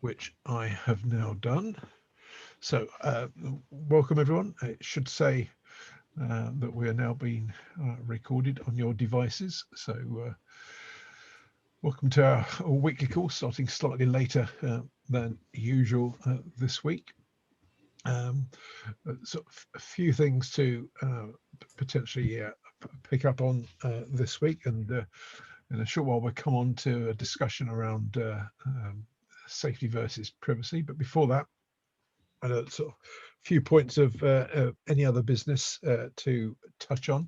which I have now done. So welcome everyone. It should say that we are now being recorded on your devices. So welcome to our weekly course, starting slightly later than usual this week. So a few things to potentially pick up on this week, and in a short while we'll come on to a discussion around safety versus privacy. But before that, sort of few points of any other business to touch on.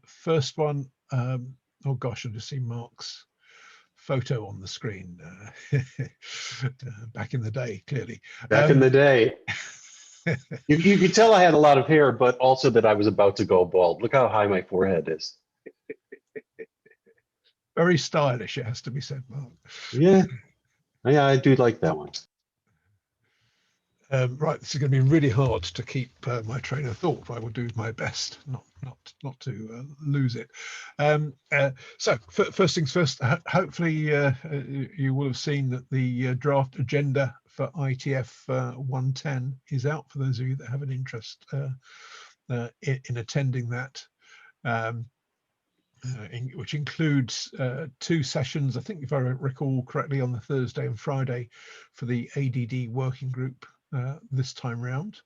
First one, oh gosh, I just see Mark's photo on the screen. Back in the day, clearly. Back in the day. You could tell I had a lot of hair, but also that I was about to go bald. Look how high my forehead is. Very stylish, it has to be said, Mark. Yeah, I do like that one. Right, this is going to be really hard to keep my train of thought. I will do my best not to lose it. So first things first. Hopefully you will have seen that the draft agenda for ITF 110 is out for those of you that have an interest in attending that. Which includes 2 sessions, I think if I recall correctly, on the Thursday and Friday for the ADD working group this time round,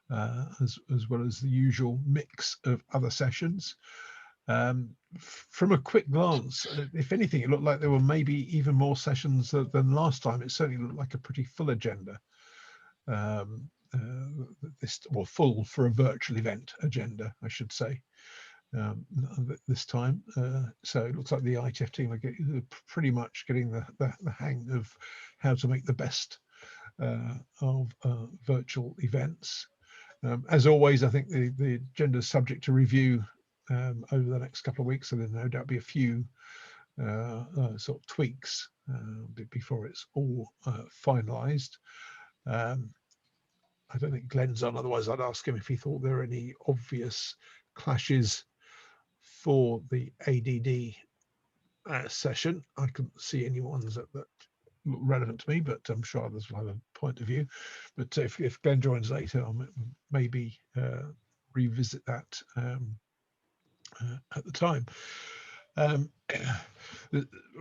as well as the usual mix of other sessions. From a quick glance, if anything, it looked like there were maybe even more sessions than last time. It certainly looked like a pretty full agenda. Full for a virtual event agenda, I should say. This time, so it looks like the ITF team are pretty much getting the hang of how to make the best of virtual events. As always, I think the agenda is subject to review over the next couple of weeks, so there'll no doubt be a few sort of tweaks before it's all finalised. I don't think Glenn's on, otherwise I'd ask him if he thought there were any obvious clashes for the ADD session. I couldn't see any ones that look relevant to me, but I'm sure others will have a point of view. But if Glenn joins later, I'll maybe revisit that at the time.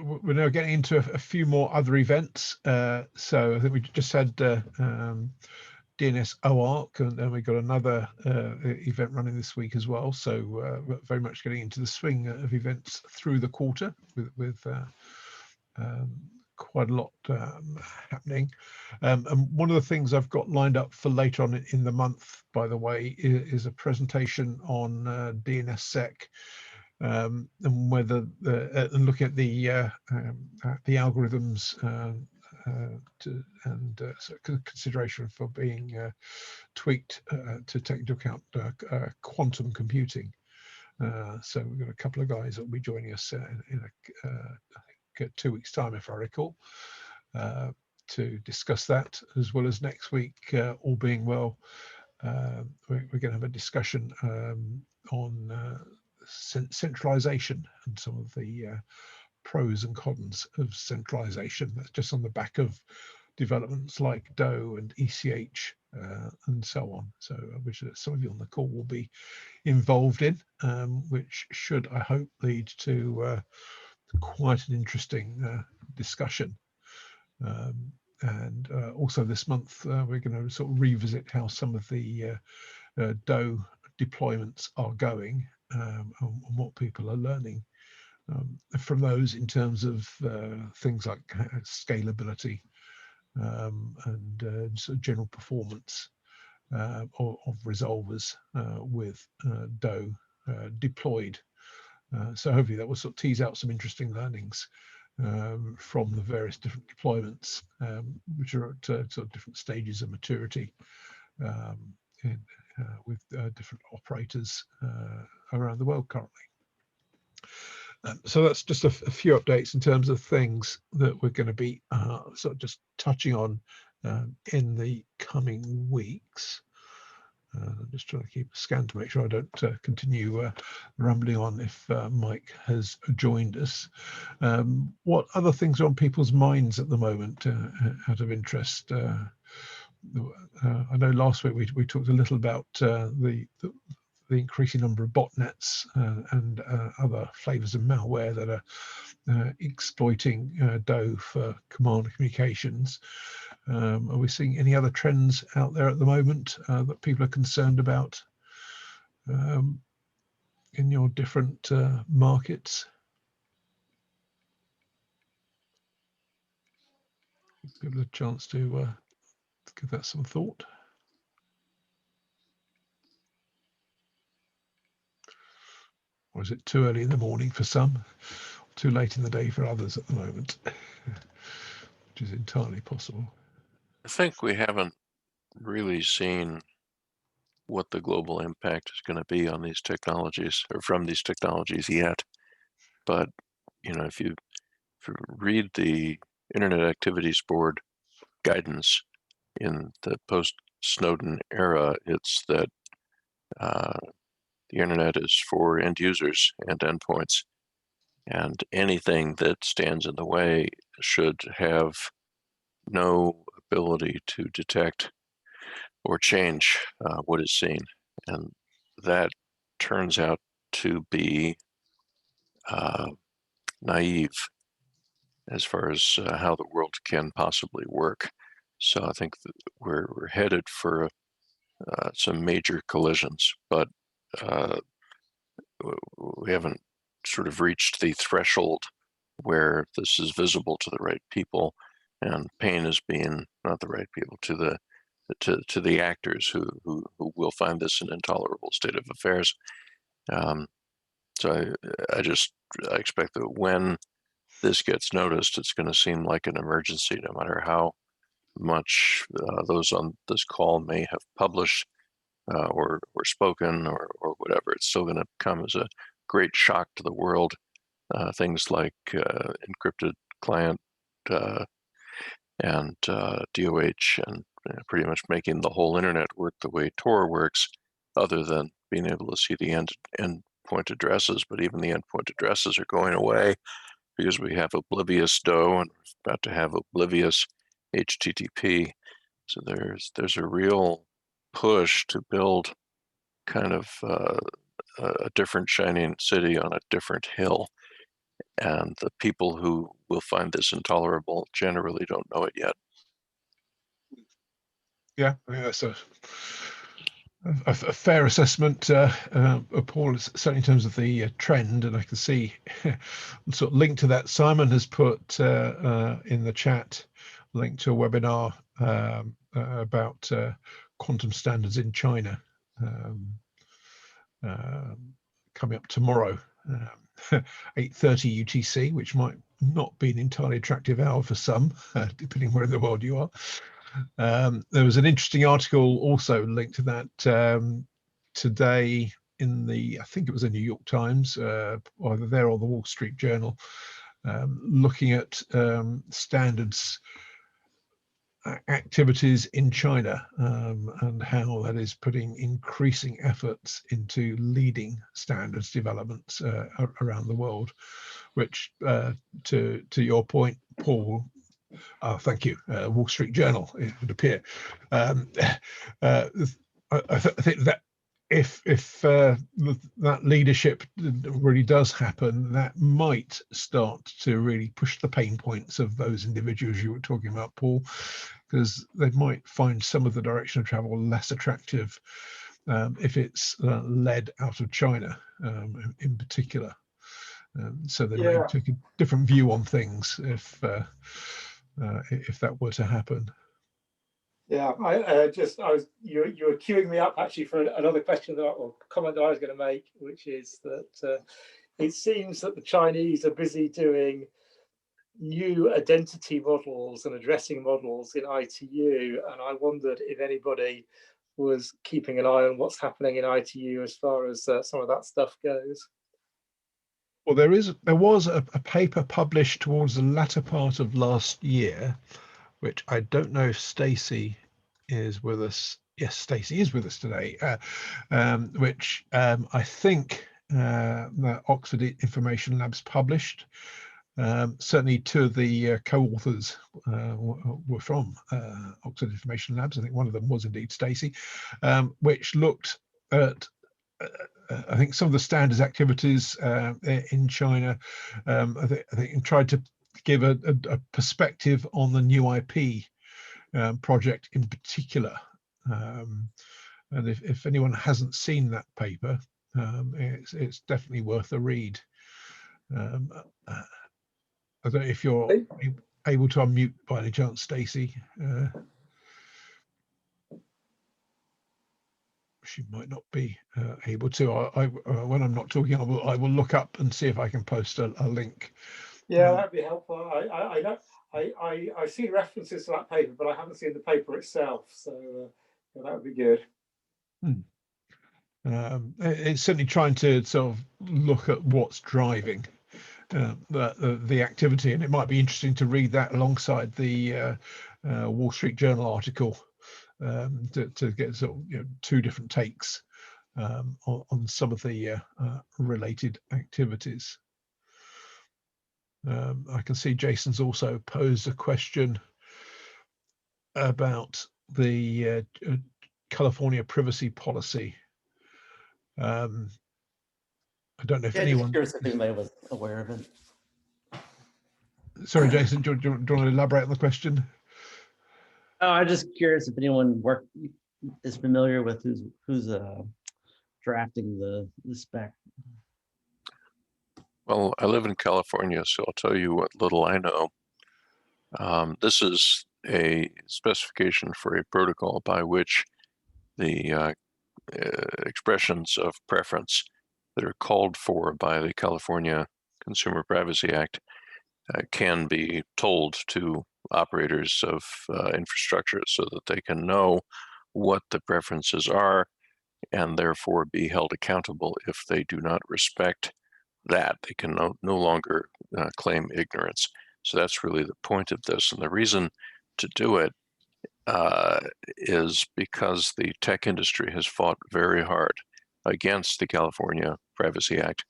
We're now getting into a few more other events. So I think we just had DNS OARC, and we got another event running this week as well. So very much getting into the swing of events through the quarter with quite a lot happening. And one of the things I've got lined up for later on in the month, by the way, is a presentation on DNSSEC. And whether and looking at the algorithms consideration for being tweaked to take into account quantum computing. So we've got a couple of guys that will be joining us in I think 2 weeks' time, if I recall, to discuss that, as well as next week, all being well, we're going to have a discussion on centralization and some of the pros and cons of centralization. That's just on the back of developments like DOE and ECH and so on. So which some of you on the call will be involved in, which should, I hope, lead to quite an interesting discussion. And also this month, we're going to sort of revisit how some of the DOE deployments are going, and what people are learning from those in terms of things like scalability and sort of general performance of resolvers with DOE deployed. So hopefully that will sort of tease out some interesting learnings from the various different deployments, which are at sort of different stages of maturity with different operators around the world currently. So that's just a few updates in terms of things that we're going to be sort of just touching on in the coming weeks. Just trying to keep a scan to make sure I don't continue rambling on if Mike has joined us. What other things are on people's minds at the moment out of interest? I know last week we talked a little about the increasing number of botnets and other flavors of malware that are exploiting DOE for command communications. Are we seeing any other trends out there at the moment that people are concerned about in your different markets? Give it a chance to give that some thought. Or is it too early in the morning for some, too late in the day for others at the moment, which is entirely possible. I think we haven't really seen what the global impact is going to be on these technologies or from these technologies yet. But, you know, if you read the Internet Activities Board guidance in the post-Snowden era, it's that the internet is for end users and endpoints, and anything that stands in the way should have no ability to detect or change what is seen. And that turns out to be naive as far as how the world can possibly work. So I think that we're headed for some major collisions, but we haven't sort of reached the threshold where this is visible to the right people, and pain is being, not the right people, to the actors who will find this an intolerable state of affairs. So I expect that when this gets noticed, it's going to seem like an emergency, no matter how much those on this call may have published or spoken or whatever. It's still going to come as a great shock to the world. Things like encrypted client and DOH and pretty much making the whole internet work the way Tor works, other than being able to see the endpoint addresses. But even the endpoint addresses are going away because we have oblivious DOE and we're about to have oblivious HTTP. So there's a real push to build kind of a different shining city on a different hill. And the people who will find this intolerable generally don't know it yet. Yeah, I think that's a fair assessment, Paul, certainly in terms of the trend. And I can see sort of linked to that, Simon has put in the chat a link to a webinar about quantum standards in China coming up tomorrow, 8:30 UTC, which might not be an entirely attractive hour for some, depending where in the world you are. There was an interesting article also linked to that today in the, I think it was the New York Times, either there or the Wall Street Journal, looking at standards activities in China and how that is putting increasing efforts into leading standards developments around the world, which to your point, Paul, thank you, Wall Street Journal, it would appear. I think that if that leadership really does happen, that might start to really push the pain points of those individuals you were talking about, Paul, because they might find some of the direction of travel less attractive if it's led out of China in particular. So they may take a different view on things if that were to happen. Yeah, you were queuing me up actually for another question or comment that I was going to make, which is that it seems that the Chinese are busy doing new identity models and addressing models in ITU, and I wondered if anybody was keeping an eye on what's happening in ITU as far as some of that stuff goes. Well, there was a paper published towards the latter part of last year, which I don't know if Stacey is with us Yes, Stacey is with us today, which I think the Oxford Information Labs published. Certainly two of the co-authors were from Oxford Information Labs. I think one of them was indeed Stacey, which looked at I think some of the standards activities in China. I think tried to give a perspective on the new IP project in particular. And if anyone hasn't seen that paper, it's definitely worth a read. I don't know if you're able to unmute by any chance, Stacey. She might not be able to. When I'm not talking, I will look up and see if I can post a link. Yeah, that'd be helpful. I know I've seen references to that paper, but I haven't seen the paper itself. So yeah, that would be good. It's certainly trying to sort of look at what's driving the activity, and it might be interesting to read that alongside the Wall Street Journal article to get sort of two different takes on some of the related activities. I can see Jason's also posed a question about the California privacy policy. I don't know if anyone. Just curious if anybody was aware of it. Sorry, Jason, do you want to elaborate on the question? Oh, I'm just curious if anyone is familiar with who's drafting the spec. Well, I live in California, so I'll tell you what little I know. This is a specification for a protocol by which the expressions of preference that are called for by the California Consumer Privacy Act can be told to operators of infrastructure so that they can know what the preferences are and therefore be held accountable if they do not respect that. They can no longer claim ignorance. So that's really the point of this. And the reason to do it is because the tech industry has fought very hard against the California Privacy Act.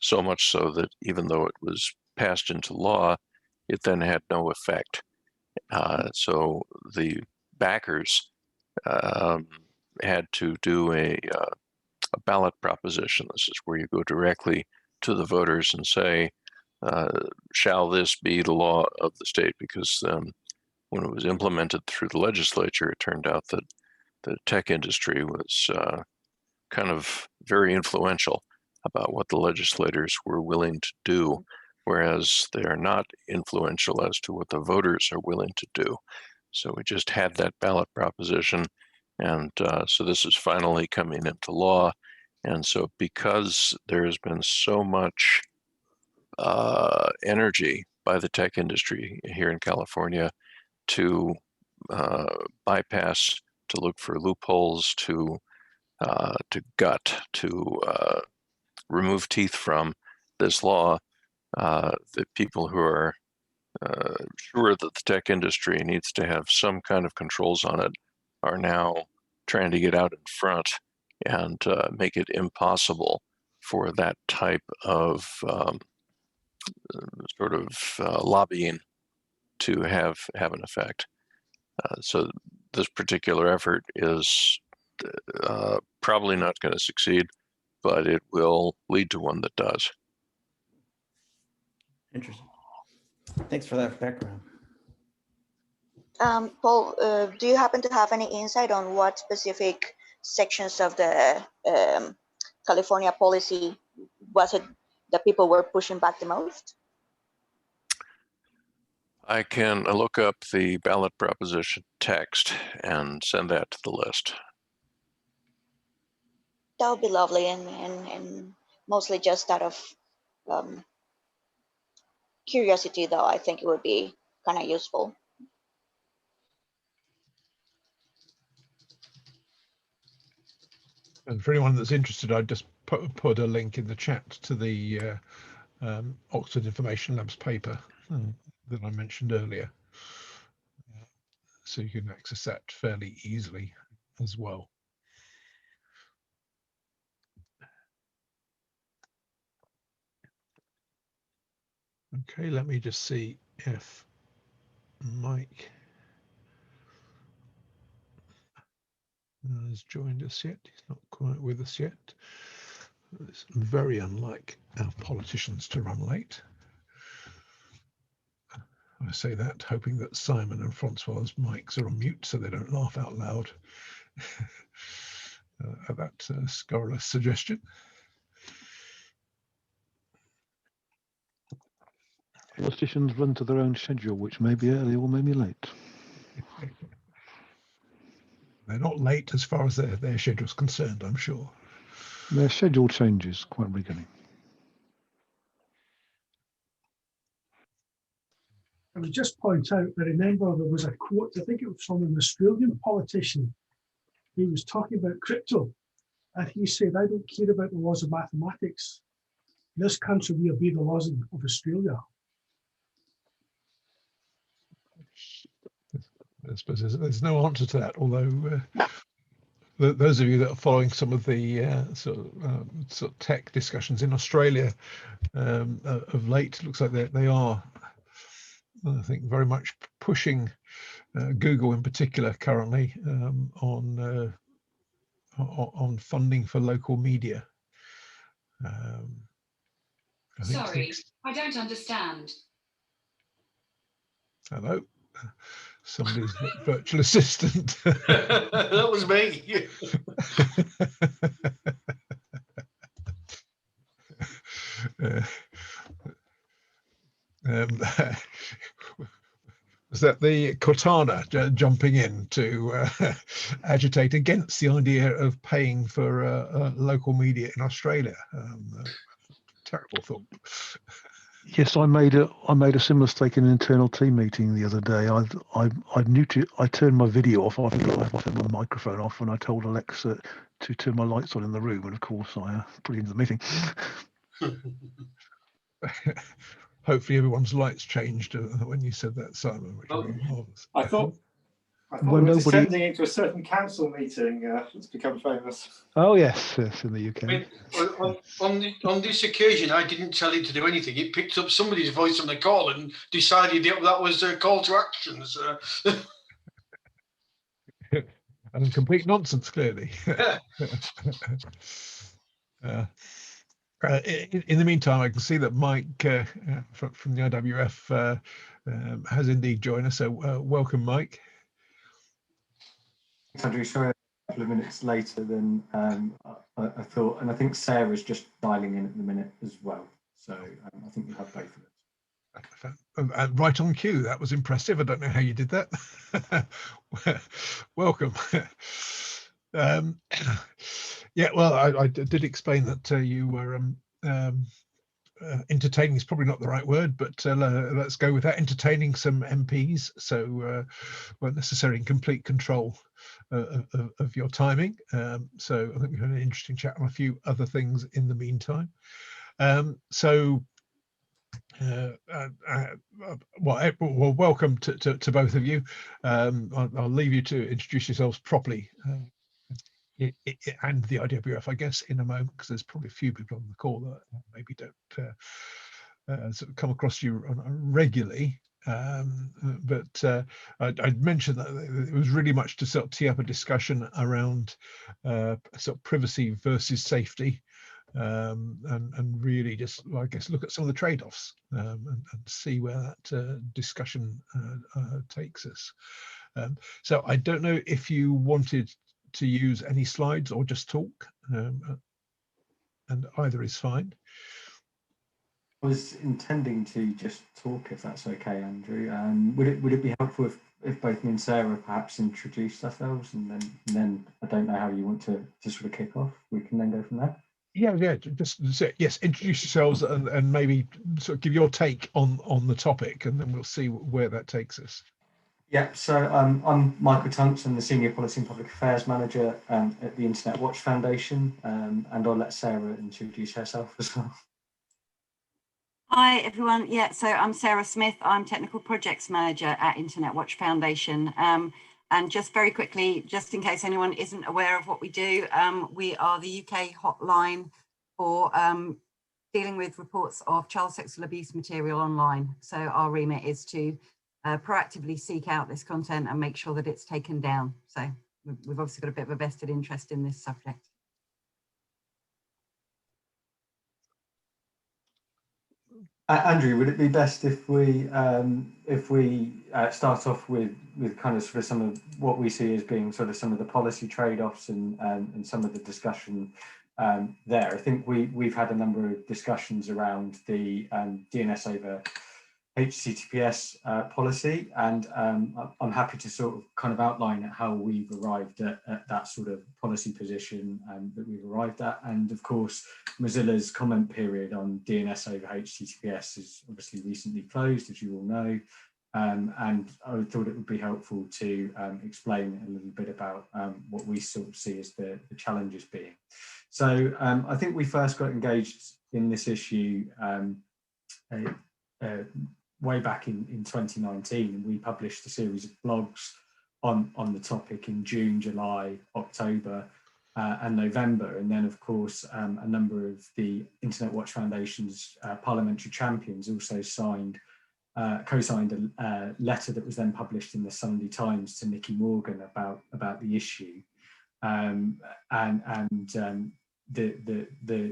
So much so that even though it was passed into law, it then had no effect. So the backers had to do a ballot proposition. This is where you go directly to the voters and say, shall this be the law of the state? Because when it was implemented through the legislature, it turned out that the tech industry was kind of very influential about what the legislators were willing to do, whereas they are not influential as to what the voters are willing to do. So we just had that ballot proposition, and so this is finally coming into law. And so because there has been so much energy by the tech industry here in California to bypass, to look for loopholes, to gut, to remove teeth from this law, the people who are sure that the tech industry needs to have some kind of controls on it are now trying to get out in front and make it impossible for that type of sort of lobbying to have an effect. So this particular effort is probably not going to succeed, but it will lead to one that does. Interesting. Thanks for that background. Paul, do you happen to have any insight on what specific sections of the California policy was it that people were pushing back the most? I can look up the ballot proposition text and send that to the list. That would be lovely, and mostly just out of curiosity, though. I think it would be kind of useful. And for anyone that's interested, I just put a link in the chat to the Oxford Information Labs paper that I mentioned earlier. so you can access that fairly easily as well. Okay, let me just see if Mike has joined us yet. He's not quite with us yet. It's very unlike our politicians to run late. I say that hoping that Simon and Francois's mics are on mute so they don't laugh out loud at that scurrilous suggestion. Politicians run to their own schedule, which may be early or may be late. They're not late as far as their schedule's concerned, I'm sure. Their schedule changes quite regularly. I would just point out, I remember there was a quote, I think it was from an Australian politician. He was talking about crypto, and he said, I don't care about the laws of mathematics. This country will obey the laws of Australia. I suppose there's no answer to that, although those of you that are following some of the sort of tech discussions in Australia of late, it looks like they are, I think, very much pushing Google in particular currently on funding for local media. Sorry, I don't understand. Hello. Somebody's virtual assistant. That was me. Was that the Cortana jumping in to agitate against the idea of paying for local media in Australia? Terrible thought. Yes, I made a similar mistake in an internal team meeting the other day. I turned my video off. I turned my microphone off, and I told Alexa to turn my lights on in the room. And of course, I put it into the meeting. Hopefully, everyone's lights changed when you said that, Simon. Which would be marvelous. I thought Well, we were nobody- descending into a certain council meeting that's become famous. Oh yes, in the UK. I mean, on this occasion, I didn't tell it to do anything. It picked up somebody's voice on the call and decided that was a call to action. So. And complete nonsense, clearly. In the meantime, I can see that Mike from the IWF has indeed joined us. So welcome, Mike. Andrew, sorry, a couple of minutes later than I thought, and I think Sarah's just dialing in at the minute as well. So I think we have both of us. Right on cue. That was impressive. I don't know how you did that. Welcome. Yeah, well, I did explain that you were entertaining is probably not the right word, but let's go with that. Entertaining some MPs, so weren't necessarily in complete control of your timing. So I think we had an interesting chat on a few other things in the meantime. Well, welcome to both of you. I'll leave you to introduce yourselves properly. And the IWF, I guess, in a moment, because there's probably a few people on the call that maybe don't sort of come across you regularly. But I'd mentioned that it was really much to sort of tee up a discussion around sort of privacy versus safety, and really just, I guess, look at some of the trade-offs and see where that discussion takes us. So I don't know if you wanted to use any slides or just talk, and either is fine. I was intending to just talk, if that's okay, Andrew. Would it be helpful if both me and Sarah perhaps introduced ourselves, and then I don't know how you want to sort of kick off. We can then go from there. Yeah, just say, yes, introduce yourselves and maybe sort of give your take on the topic, and then we'll see where that takes us. Yeah, so I'm Michael Tunks. I'm the Senior Policy and Public Affairs Manager at the Internet Watch Foundation, and I'll let Sarah introduce herself as well. Hi everyone. Yeah, so I'm Sarah Smith. I'm Technical Projects Manager at Internet Watch Foundation. And just very quickly, just in case anyone isn't aware of what we do, we are the UK hotline for dealing with reports of child sexual abuse material online. So our remit is to proactively seek out this content and make sure that it's taken down. So we've obviously got a bit of a vested interest in this subject. Andrew, would it be best if we start off with kind of sort of some of what we see as being sort of some of the policy trade-offs and some of the discussion there? I think we've had a number of discussions around the DNS over HTTPS policy, and I'm happy to sort of kind of outline how we've arrived at that sort of policy position that we've arrived at. And of course, Mozilla's comment period on DNS over HTTPS is obviously recently closed, as you all know. And I thought it would be helpful to explain a little bit about what we sort of see as the challenges being. So I think we first got engaged in this issue way back in 2019, and we published a series of blogs on the topic in June, July, October, and November. And then, of course, a number of the Internet Watch Foundation's parliamentary champions also co-signed a letter that was then published in the Sunday Times to Nicky Morgan about the issue, and the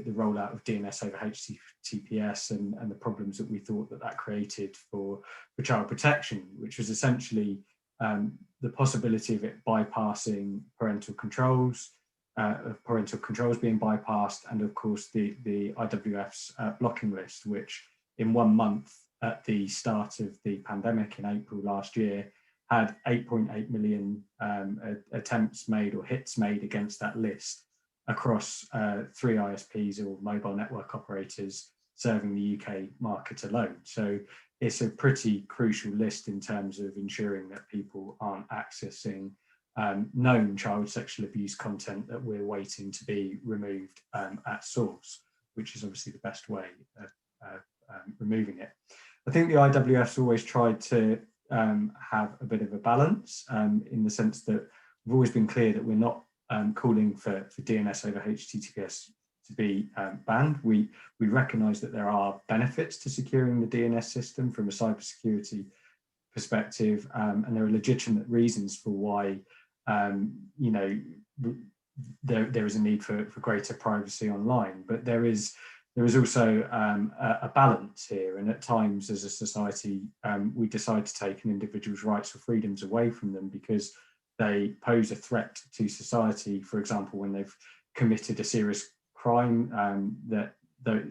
rollout of DNS over HTTPS and the problems that we thought that created for child protection, which was essentially the possibility of it bypassing parental controls being bypassed, and of course the IWF's blocking list, which in 1 month at the start of the pandemic in April last year had 8.8 million attempts made or hits made against that list across 3 ISPs or mobile network operators serving the UK market alone. So it's a pretty crucial list in terms of ensuring that people aren't accessing known child sexual abuse content that we're waiting to be removed at source, which is obviously the best way of removing it. I think the IWF's always tried to have a bit of a balance in the sense that we've always been clear that we're not calling for DNS over HTTPS to be banned. We recognise that there are benefits to securing the DNS system from a cybersecurity perspective, and there are legitimate reasons for why there is a need for greater privacy online. But there is also a balance here, and at times as a society we decide to take an individual's rights or freedoms away from them because they pose a threat to society. For example, when they've committed a serious crime, that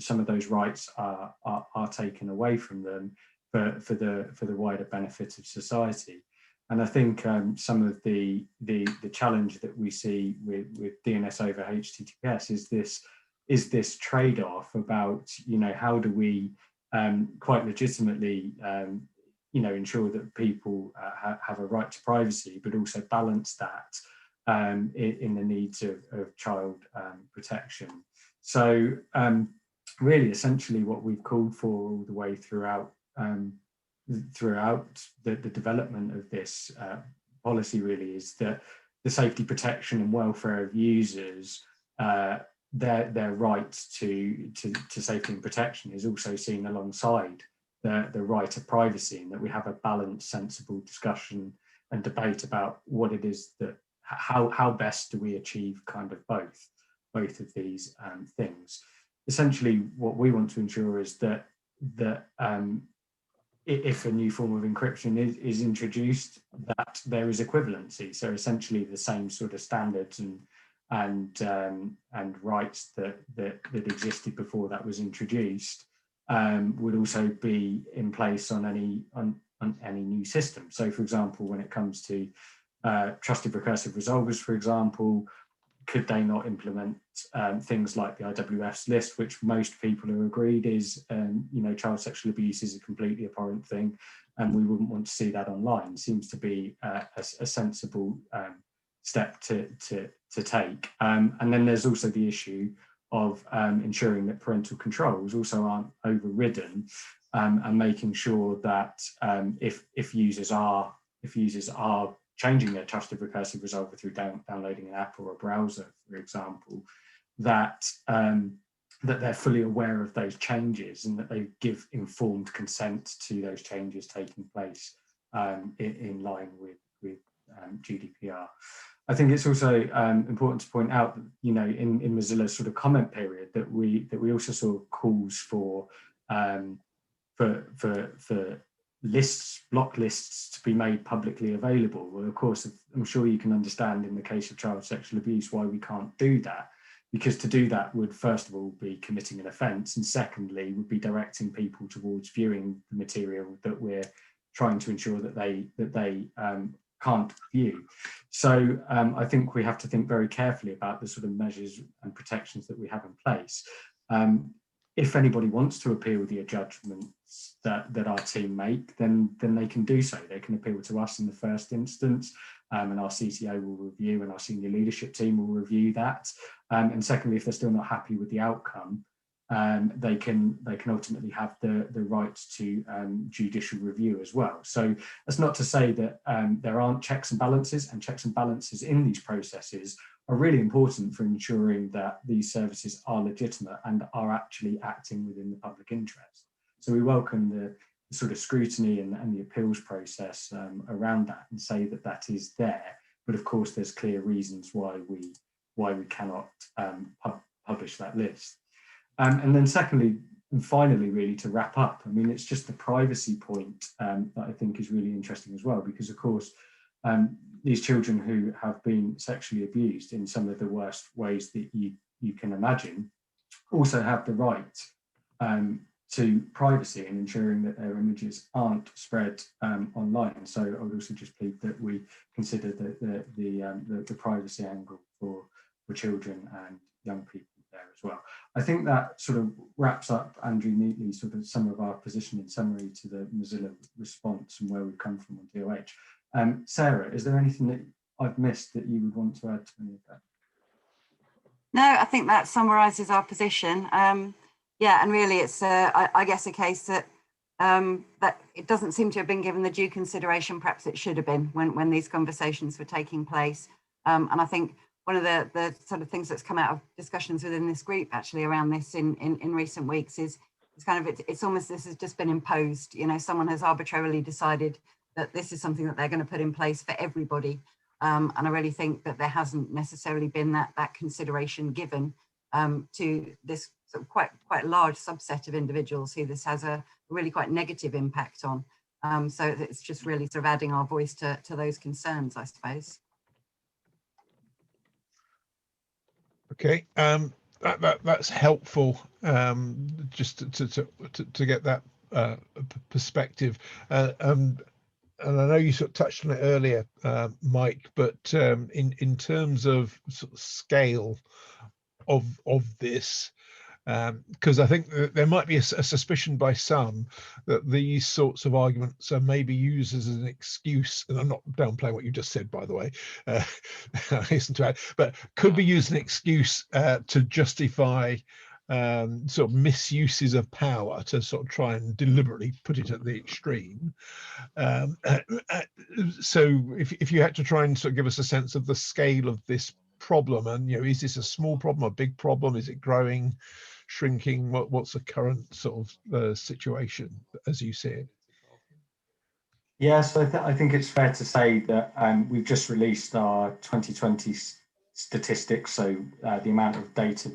some of those rights are taken away from them for the wider benefit of society. And I think some of the challenge that we see with DNS over HTTPS is this trade-off about how do we quite legitimately ensure that people have a right to privacy, but also balance that in the needs of child protection. So really, essentially, what we've called for all the way throughout the development of this policy really is that the safety, protection, and welfare of users, their rights to safety and protection is also seen alongside the right of privacy, and that we have a balanced, sensible discussion and debate about what it is that how best do we achieve kind of both of these things. Essentially, what we want to ensure is that if a new form of encryption is introduced, that there is equivalency. So essentially, the same sort of standards and rights that existed before that was introduced would also be in place on any new system. So, for example, when it comes to trusted recursive resolvers, for example, could they not implement things like the IWF's list, which most people are agreed is, child sexual abuse is a completely abhorrent thing, and we wouldn't want to see that online. Seems to be a sensible step to take. And then there's also the issue ensuring that parental controls also aren't overridden, and making sure that if users are changing their trusted recursive resolver through downloading an app or a browser, for example, that that they're fully aware of those changes and that they give informed consent to those changes taking place in line with GDPR. I think it's also important to point out that, you know, in Mozilla's sort of comment period, that we also saw calls for lists, block lists, to be made publicly available. Well, of course, I'm sure you can understand in the case of child sexual abuse why we can't do that, because to do that would first of all be committing an offence, and secondly would be directing people towards viewing the material that we're trying to ensure that they can't view. So I think we have to think very carefully about the sort of measures and protections that we have in place. If anybody wants to appeal the judgments that our team make, then they can do so. They can appeal to us in the first instance, and our CTO will review, and our senior leadership team will review that. And secondly, if they're still not happy with the outcome, they can ultimately have the right to judicial review as well. So that's not to say that there aren't checks and balances, and checks and balances in these processes are really important for ensuring that these services are legitimate and are actually acting within the public interest. So we welcome the sort of scrutiny and the appeals process around that, and say that that is there. But of course, there's clear reasons why we cannot publish that list. And then secondly, and finally, really to wrap up, I mean, it's just the privacy point that I think is really interesting as well, because of course, these children who have been sexually abused in some of the worst ways that you can imagine also have the right to privacy and ensuring that their images aren't spread online. So I would also just plead that we consider the privacy angle for children and young people there as well. I think that sort of wraps up, Andrew, neatly sort of some of our position in summary to the Mozilla response and where we've come from on DOH. Sarah, is there anything that I've missed that you would want to add to any of that? No, I think that summarises our position. Yeah, and really it's, I guess, a case that that it doesn't seem to have been given the due consideration perhaps it should have been when these conversations were taking place. And I think one of the sort of things that's come out of discussions within this group actually around this in recent weeks is kind of, it's almost, this has just been imposed. You know, someone has arbitrarily decided that this is something that they're going to put in place for everybody. And I really think that there hasn't necessarily been that consideration given to this sort of quite large subset of individuals who this has a really quite negative impact on. So it's just really sort of adding our voice to those concerns, I suppose. Okay, that's helpful, just to get that perspective. And I know you sort of touched on it earlier, Mike, but in terms of sort of scale of this, because I think that there might be a suspicion by some that these sorts of arguments are maybe used as an excuse, and I'm not downplaying what you just said, by the way, I hasten to add, but could be used as an excuse to justify sort of misuses of power, to sort of try and deliberately put it at the extreme. So if you had to try and sort of give us a sense of the scale of this problem, and, you know, is this a small problem, a big problem, is it growing, shrinking, what's the current sort of situation as you see it? Yeah, so I think it's fair to say that we've just released our 2020 statistics, so the amount of data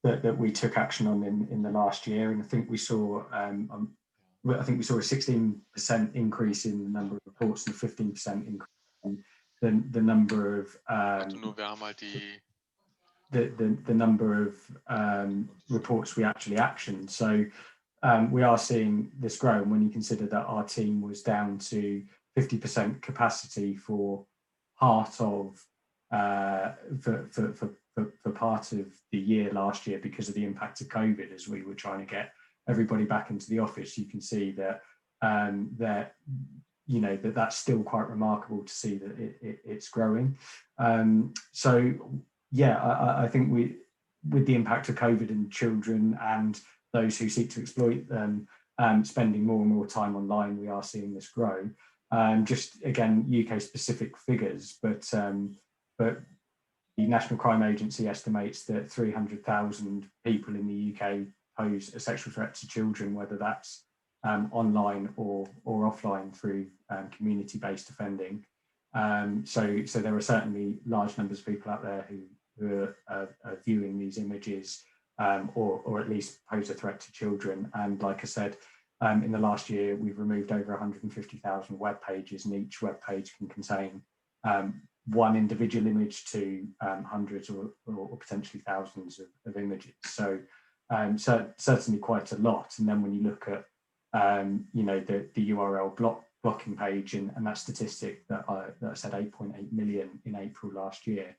that we took action on in the last year, and I think we saw a 16% increase in the number of reports and a 15% increase in the number of the number of reports we actually actioned. So we are seeing this grow, and when you consider that our team was down to 50% capacity for part of for part of the year last year because of the impact of COVID, as we were trying to get everybody back into the office, you can see that that's still quite remarkable to see that it's growing. So yeah, I think with the impact of COVID and children and those who seek to exploit them spending more and more time online, we are seeing this grow. Just again, UK specific figures, but the National Crime Agency estimates that 300,000 people in the UK pose a sexual threat to children, whether that's online or offline through community-based offending. So there are certainly large numbers of people out there who are viewing these images or at least pose a threat to children. And like I said, in the last year, we've removed over 150,000 web pages, and each web page can contain one individual image to hundreds or potentially thousands of images. So certainly quite a lot. And then when you look at the URL blocking page and that statistic that I said 8.8 million in April last year,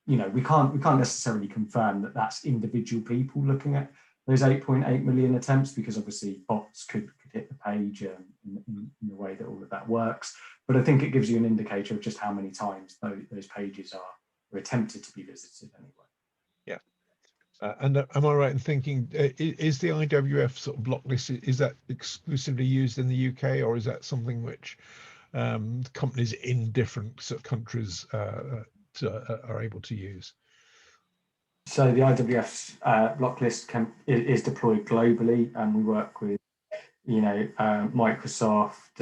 we can't necessarily confirm that that's individual people looking at those 8.8 million attempts, because obviously bots could hit the page in the way that all of that works. But I think it gives you an indicator of just how many times those pages are attempted to be visited anyway. Yeah. And am I right in thinking, is the IWF sort of block list, is that exclusively used in the UK, or is that something which companies in different sort of countries are able to use? So the IWF's block list is deployed globally, and we work with Microsoft,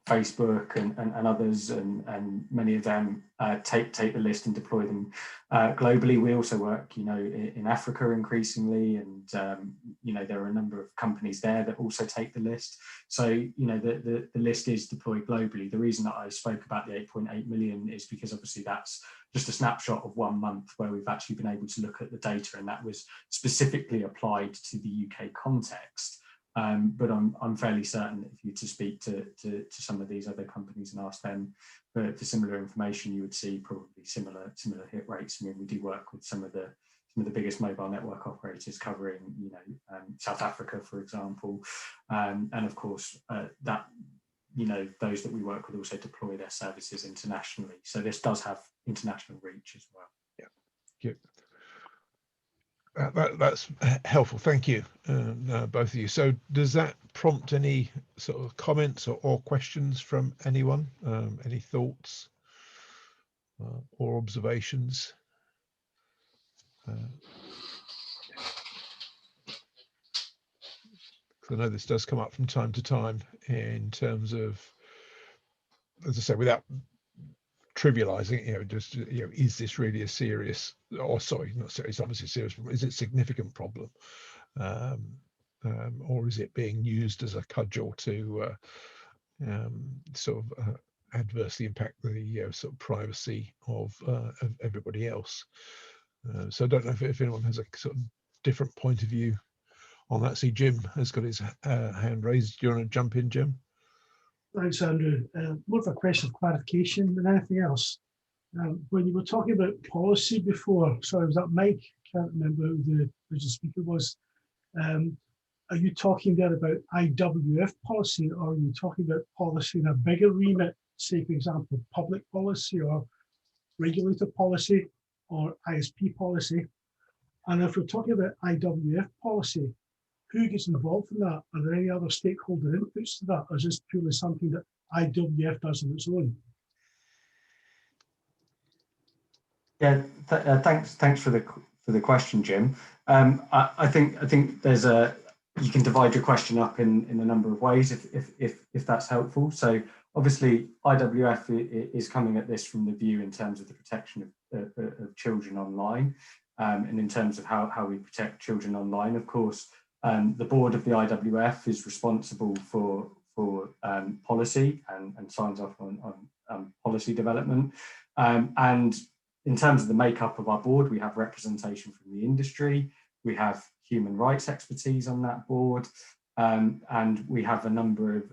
Facebook, and others, and many of them take the list and deploy them globally. We also work, in Africa increasingly, and there are a number of companies there that also take the list. So the list is deployed globally. The reason that I spoke about the 8.8 million is because obviously that's just a snapshot of 1 month where we've actually been able to look at the data, and that was specifically applied to the UK context. But I'm fairly certain that if you were to speak to some of these other companies and ask them for similar information, you would see probably similar hit rates. I mean, we do work with some of the biggest mobile network operators covering, South Africa, for example, and of course those that we work with also deploy their services internationally. So this does have international reach as well. Yeah. That's helpful. Thank you, both of you. So does that prompt any sort of comments or questions from anyone? Any thoughts or observations? I know this does come up from time to time in terms of, as I say, without trivializing, is this really a serious, or sorry, not serious, obviously serious problem, is it a significant problem? Or is it being used as a cudgel to adversely impact the sort of privacy of everybody else? So I don't know if anyone has a sort of different point of view on that. See, Jim has got his hand raised. Do you want to jump in, Jim? Thanks, Andrew. More of a question of clarification than anything else. When you were talking about policy before, sorry, was that Mike? Can't remember who the original speaker was. Are you talking there about IWF policy, or are you talking about policy in a bigger remit, say, for example, public policy or regulator policy or ISP policy? And if we're talking about IWF policy, who gets involved in that? Are there any other stakeholder inputs to that, or is this purely something that IWF does on its own? Yeah, thanks for the question, Jim. I think there's you can divide your question up in a number of ways if that's helpful. So obviously IWF is coming at this from the view in terms of the protection of children online, and in terms of how we protect children online. Of course, the board of the IWF is responsible for policy and signs off on policy development. And in terms of the makeup of our board, we have representation from the industry, we have human rights expertise on that board, and we have a number of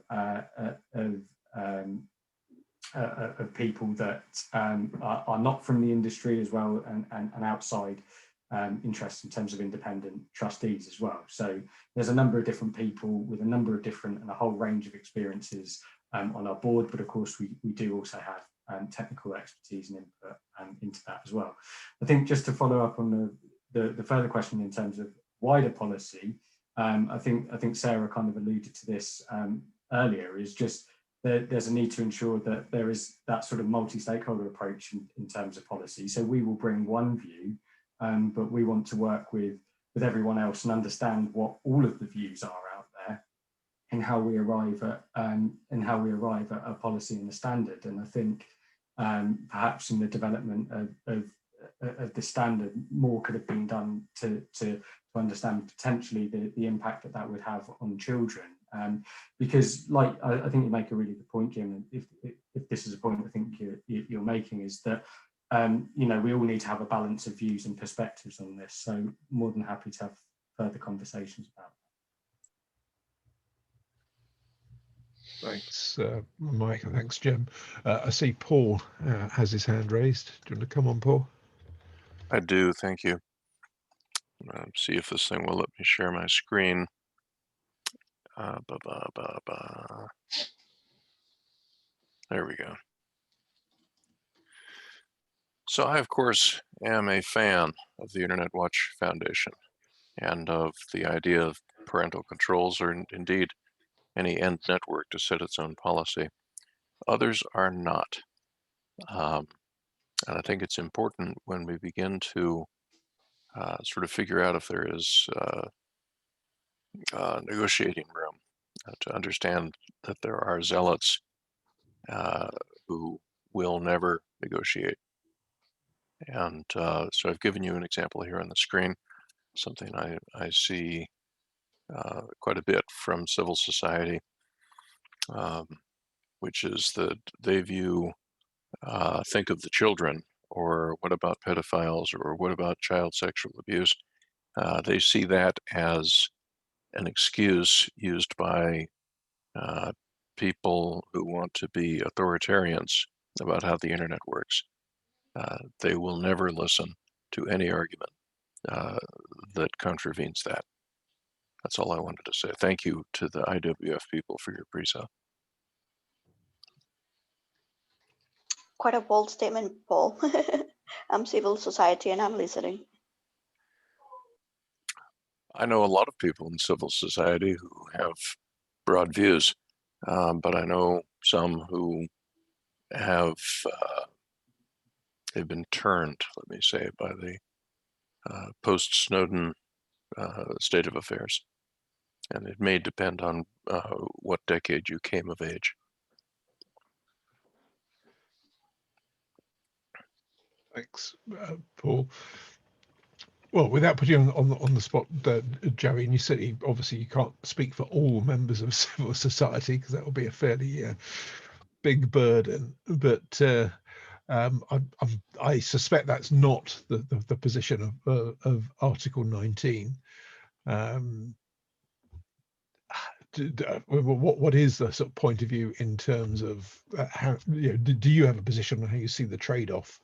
people that are not from the industry as well, and outside interests in terms of independent trustees as well. So there's a number of different people with a number of different and a whole range of experiences on our board, but of course we do also have technical expertise and input into that as well. I think just to follow up on the further question in terms of wider policy, I think Sarah kind of alluded to this earlier, is just there's a need to ensure that there is that sort of multi-stakeholder approach in terms of policy. So we will bring one view, but we want to work with everyone else and understand what all of the views are out there, and how we arrive at a policy and a standard. And I think perhaps in the development of the standard, more could have been done to understand potentially the impact that would have on children. Because, like, I think you make a really good point, Jim. If this is a point I think you're making, is that you know, we all need to have a balance of views and perspectives on this. So more than happy to have further conversations about that. Thanks, Mike, and thanks, Jim. I see Paul has his hand raised. Do you want to come on, Paul? I do, thank you. See if this thing will let me share my screen. There we go. So I, of course, am a fan of the Internet Watch Foundation and of the idea of parental controls, or indeed any end network to set its own policy. Others are not. And I think it's important when we begin to sort of figure out if there is negotiating room to understand that there are zealots who will never negotiate. And so I've given you an example here on the screen, something I see quite a bit from civil society, which is that they view think of the children, or what about pedophiles, or what about child sexual abuse. They see that as an excuse used by people who want to be authoritarians about how the internet works. They will never listen to any argument that contravenes that. That's all I wanted to say. Thank you to the IWF people for your pre-sale. Quite a bold statement, Paul. I'm civil society and I'm listening. I know a lot of people in civil society who have broad views, but I know some who have they've been turned, let me say, by the post-Snowden state of affairs. And it may depend on what decade you came of age. Thanks, Paul. Well, without putting you on the spot, Joey, and you said obviously you can't speak for all members of civil society because that will be a fairly big burden. But I suspect that's not the position of Article 19. What is the sort of point of view in terms of how, you know, do you have a position on how you see the trade-off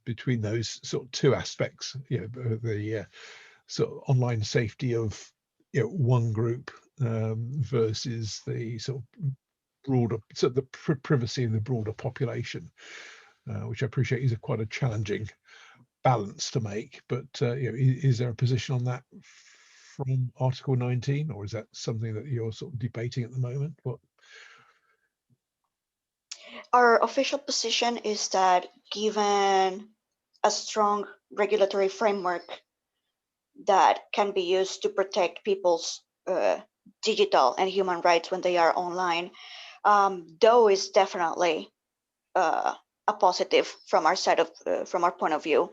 between those sort of two aspects, you know, the sort of online safety of, you know, one group versus the sort of broader, so the privacy of the broader population, which I appreciate is quite a challenging balance to make. But you know, is there a position on that from Article 19, or is that something that you're sort of debating at the moment? What? Our official position is that given a strong regulatory framework that can be used to protect people's digital and human rights when they are online, though is definitely a positive from our side of from our point of view.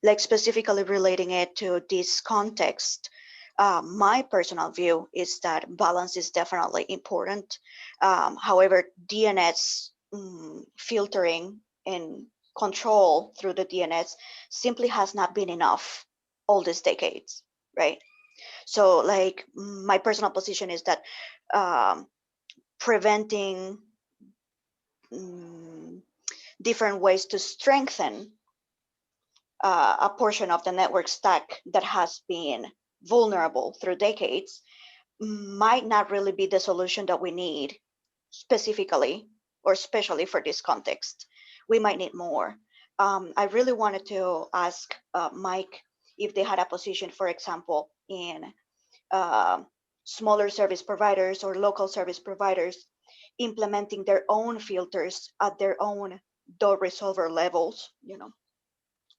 Like specifically relating it to this context, my personal view is that balance is definitely important. However, DNS filtering and control through the DNS simply has not been enough all these decades, right? So like my personal position is that preventing different ways to strengthen a portion of the network stack that has been vulnerable through decades might not really be the solution that we need specifically or especially for this context. We might need more. I really wanted to ask Mike if they had a position, for example, in smaller service providers or local service providers implementing their own filters at their own door resolver levels.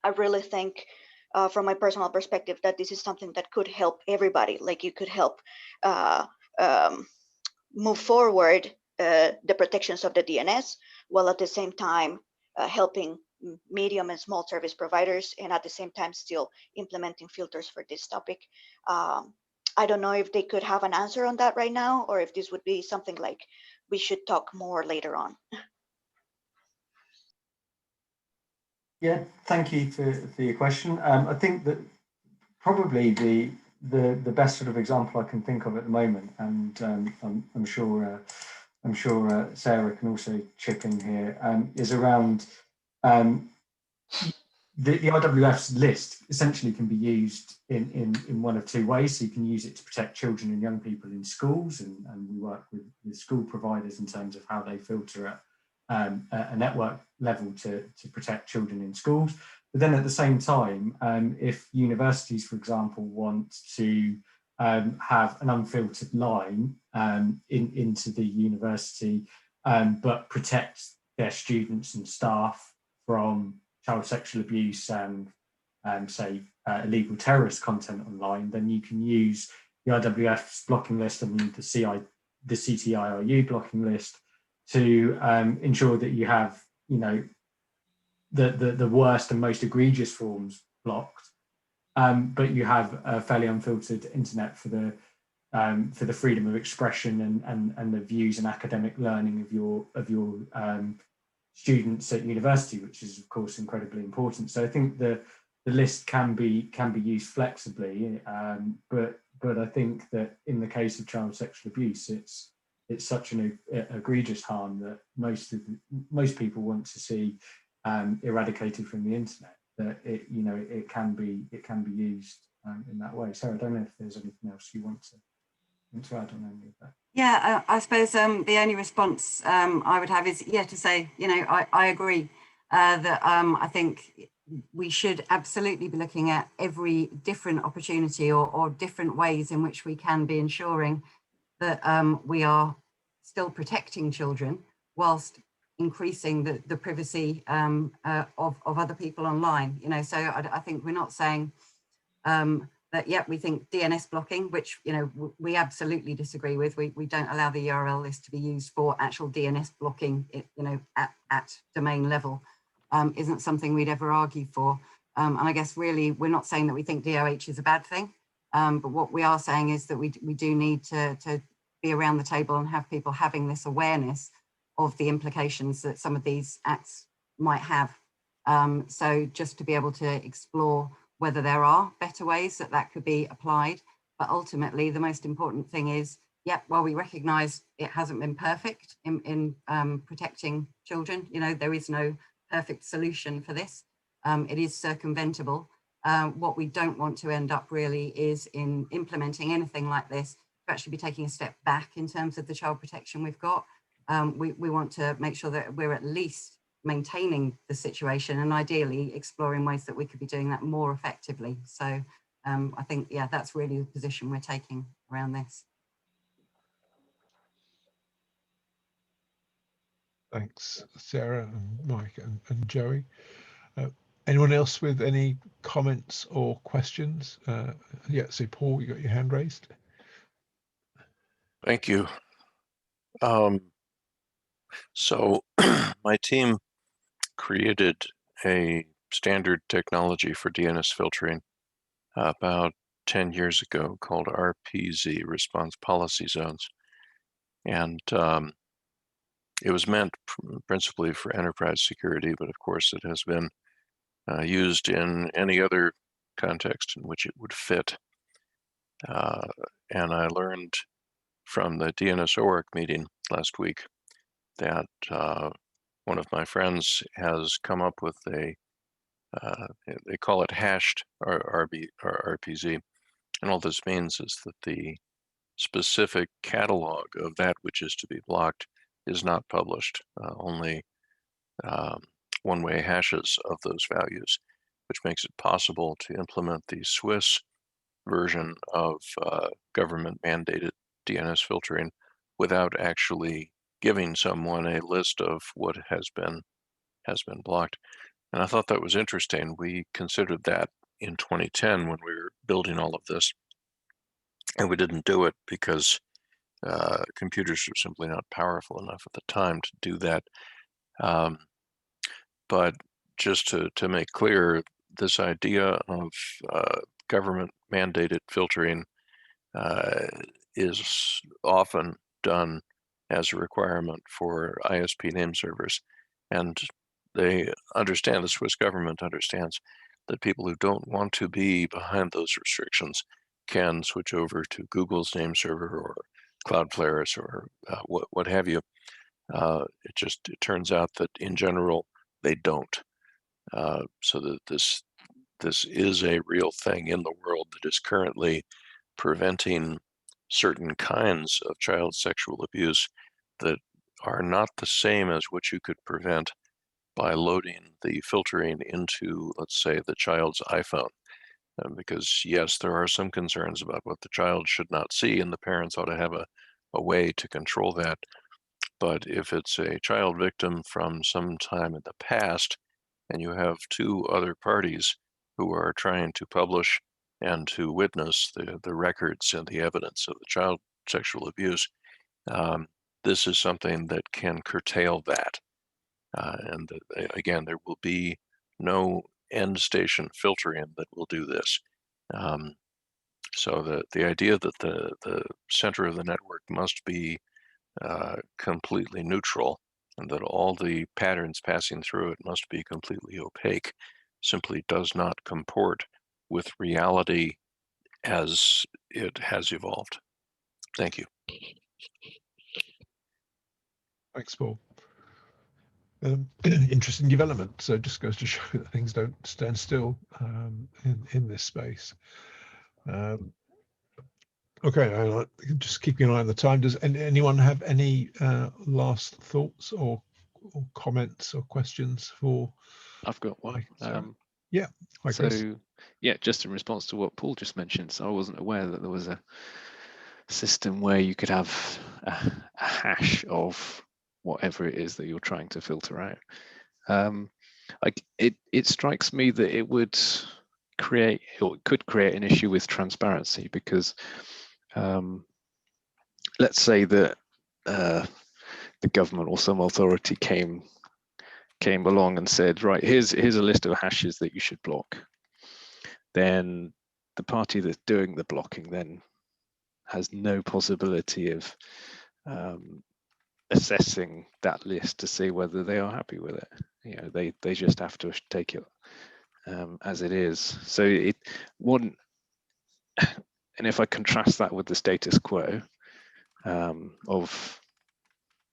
I really think from my personal perspective that this is something that could help everybody. Like, you could help move forward the protections of the DNS, while at the same time helping medium and small service providers, and at the same time still implementing filters for this topic. I don't know if they could have an answer on that right now, or if this would be something like we should talk more later on. Yeah, thank you for your question. I think that probably the best sort of example I can think of at the moment, and I'm sure Sarah can also chip in here, is around the IWF's list essentially can be used in one of two ways. So you can use it to protect children and young people in schools, and we work with school providers in terms of how they filter at a network level to protect children in schools. But then at the same time, if universities, for example, want to have an unfiltered line into the university, but protect their students and staff from child sexual abuse and say illegal terrorist content online, then you can use the IWF's blocking list and the CTIRU blocking list to ensure that you have, the worst and most egregious forms blocked, but you have a fairly unfiltered internet for the freedom of expression and the views and academic learning of your students at university, which is of course incredibly important. So I think the list can be used flexibly, but I think that in the case of child sexual abuse, it's such an egregious harm that most people want to see eradicated from the internet, that it can be used in that way. So I don't know if there's anything else you want to add on any of that. Yeah, I suppose the only response I would have is to say, I agree that I think we should absolutely be looking at every different opportunity or different ways in which we can be ensuring that we are still protecting children whilst increasing the privacy of other people online. So I think we're not saying that, we think DNS blocking, which we absolutely disagree with. We don't allow the URL list to be used for actual DNS blocking, at domain level, isn't something we'd ever argue for. And I guess really we're not saying that we think DOH is a bad thing, but what we are saying is that we do need to be around the table and have people having this awareness of the implications that some of these acts might have. So just to be able to explore whether there are better ways that could be applied. But ultimately, the most important thing is, while we recognise it hasn't been perfect in protecting children, there is no perfect solution for this. It is circumventable. What we don't want to end up really is in implementing anything like this, to actually be taking a step back in terms of the child protection we've got. We want to make sure that we're at least maintaining the situation and ideally exploring ways that we could be doing that more effectively. So I think, that's really the position we're taking around this. Thanks, Sarah and Mike and Joey. Anyone else with any comments or questions? So Paul, you got your hand raised. Thank you. So my team created a standard technology for DNS filtering about 10 years ago called RPZ, Response Policy Zones. And it was meant principally for enterprise security, but of course it has been used in any other context in which it would fit. And I learned from the DNS ORC meeting last week that one of my friends has come up with they call it hashed RPZ. And all this means is that the specific catalog of that which is to be blocked is not published, only one-way hashes of those values, which makes it possible to implement the Swiss version of government mandated DNS filtering without actually giving someone a list of what has been blocked. And I thought that was interesting. We considered that in 2010 when we were building all of this, and we didn't do it because computers were simply not powerful enough at the time to do that. But just to make clear, this idea of government mandated filtering is often done as a requirement for ISP name servers. And they understand, the Swiss government understands, that people who don't want to be behind those restrictions can switch over to Google's name server or Cloudflare's or what have you. It turns out that in general, they don't. So that this is a real thing in the world that is currently preventing certain kinds of child sexual abuse that are not the same as what you could prevent by loading the filtering into, let's say, the child's iPhone. Because yes, there are some concerns about what the child should not see, and the parents ought to have a way to control that. But if it's a child victim from some time in the past, and you have two other parties who are trying to publish and to witness the records and the evidence of the child sexual abuse, this is something that can curtail that. And again, there will be no end station filtering that will do this. So the idea that the center of the network must be completely neutral and that all the patterns passing through it must be completely opaque simply does not comport with reality as it has evolved. Thank you. Thanks, Paul. Interesting development. So it just goes to show that things don't stand still in this space. Okay, just keeping an eye on the time. Does anyone have any last thoughts or comments or questions for? I've got one. Yeah. So yeah, just in response to what Paul just mentioned. So I wasn't aware that there was a system where you could have a hash of whatever it is that you're trying to filter out. It strikes me that it would create, or it could create, an issue with transparency, because let's say that the government or some authority came along and said, right, here's a list of hashes that you should block. Then the party that's doing the blocking then has no possibility of assessing that list to see whether they are happy with it. You know, they just have to take it as it is. So it wouldn't. And if I contrast that with the status quo of,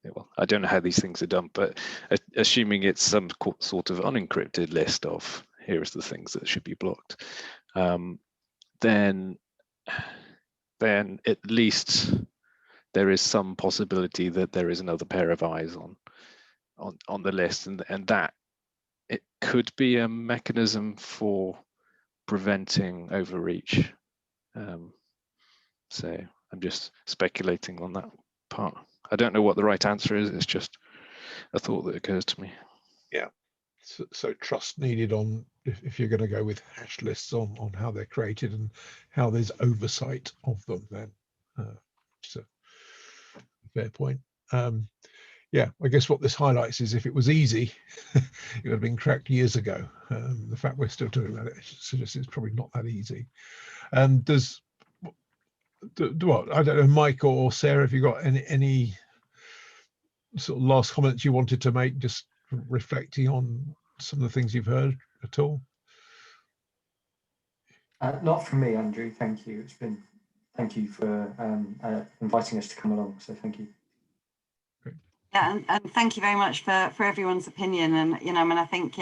well, I don't know how these things are done, but assuming it's some sort of unencrypted list of here's the things that should be blocked, then at least there is some possibility that there is another pair of eyes on the list, and that it could be a mechanism for preventing overreach. So I'm just speculating on that part. I don't know what the right answer is. It's just a thought that occurs to me. Yeah. So trust needed on if you're going to go with hash lists on how they're created and how there's oversight of them. Then, it's a fair point. Yeah, I guess what this highlights is if it was easy, it would have been cracked years ago. The fact we're still talking about it suggests it's probably not that easy. What I don't know, Mike or Sarah, have you got any sort of last comments you wanted to make, just reflecting on some of the things you've heard at all? Not from me, Andrew. Thank you. Thank you for inviting us to come along. So thank you. Yeah, and thank you very much for everyone's opinion. And you know, I mean, I think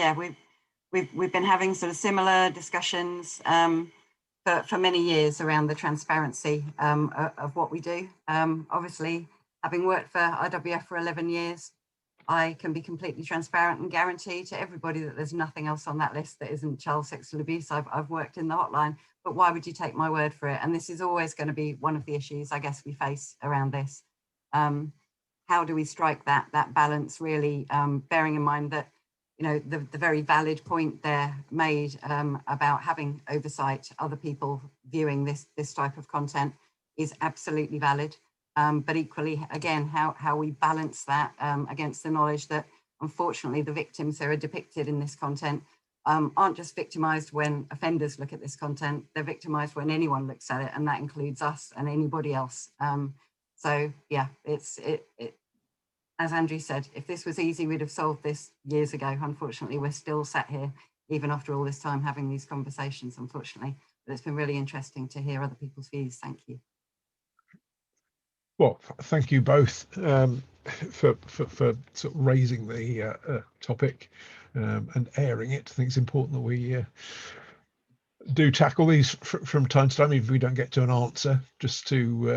we've been having sort of similar discussions for many years around the transparency of what we do. Obviously, having worked for IWF for 11 years, I can be completely transparent and guarantee to everybody that there's nothing else on that list that isn't child sexual abuse. I've worked in the hotline, but why would you take my word for it? And this is always going to be one of the issues I guess we face around this. How do we strike that balance, really, bearing in mind that, you know, the very valid point there made about having oversight, other people viewing this type of content is absolutely valid. But equally, again, how we balance that against the knowledge that, unfortunately, the victims who are depicted in this content aren't just victimized when offenders look at this content, they're victimized when anyone looks at it, and that includes us and anybody else. So yeah, as Andrew said, if this was easy, we'd have solved this years ago. Unfortunately, we're still sat here, even after all this time, having these conversations, unfortunately. But it's been really interesting to hear other people's views. Thank you. Well, thank you both for sort of raising the topic and airing it. I think it's important that we do tackle these from time to time, even if we don't get to an answer, just to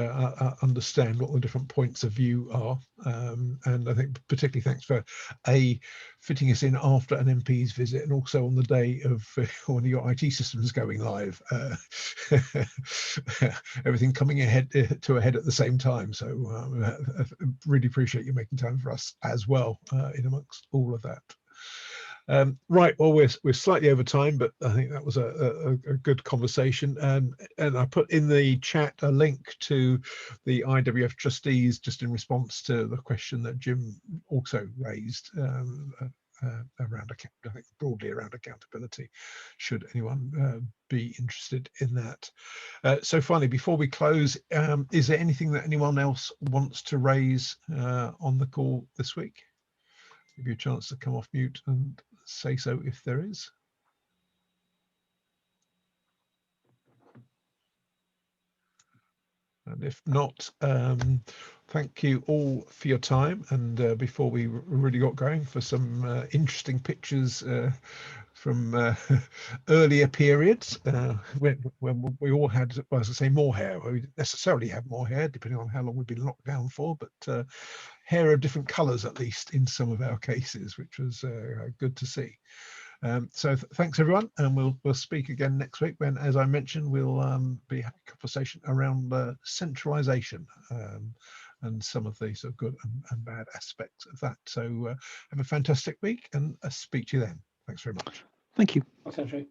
understand what the different points of view are. And I think particularly thanks for fitting us in after an MP's visit, and also on the day of when your IT systems going live. Everything coming ahead at the same time. So I really appreciate you making time for us as well in amongst all of that. Right, well, we're slightly over time, but I think that was a good conversation. And I put in the chat a link to the IWF trustees, just in response to the question that Jim also raised around, I think broadly around accountability, should anyone be interested in that. So finally, before we close, is there anything that anyone else wants to raise on the call this week? Give you a chance to come off mute and say so if there is. And if not, thank you all for your time. And before we really got going, for some interesting pictures from earlier periods when we all had, well, as I say, more hair. We didn't necessarily have more hair, depending on how long we've been locked down for, but hair of different colours, at least in some of our cases, which was good to see. So thanks everyone, and we'll speak again next week when, as I mentioned, we'll be having a conversation around centralisation and some of the sort of good and bad aspects of that. So have a fantastic week, and I'll speak to you then. Thanks very much. Thank you. Thanks, Andrew.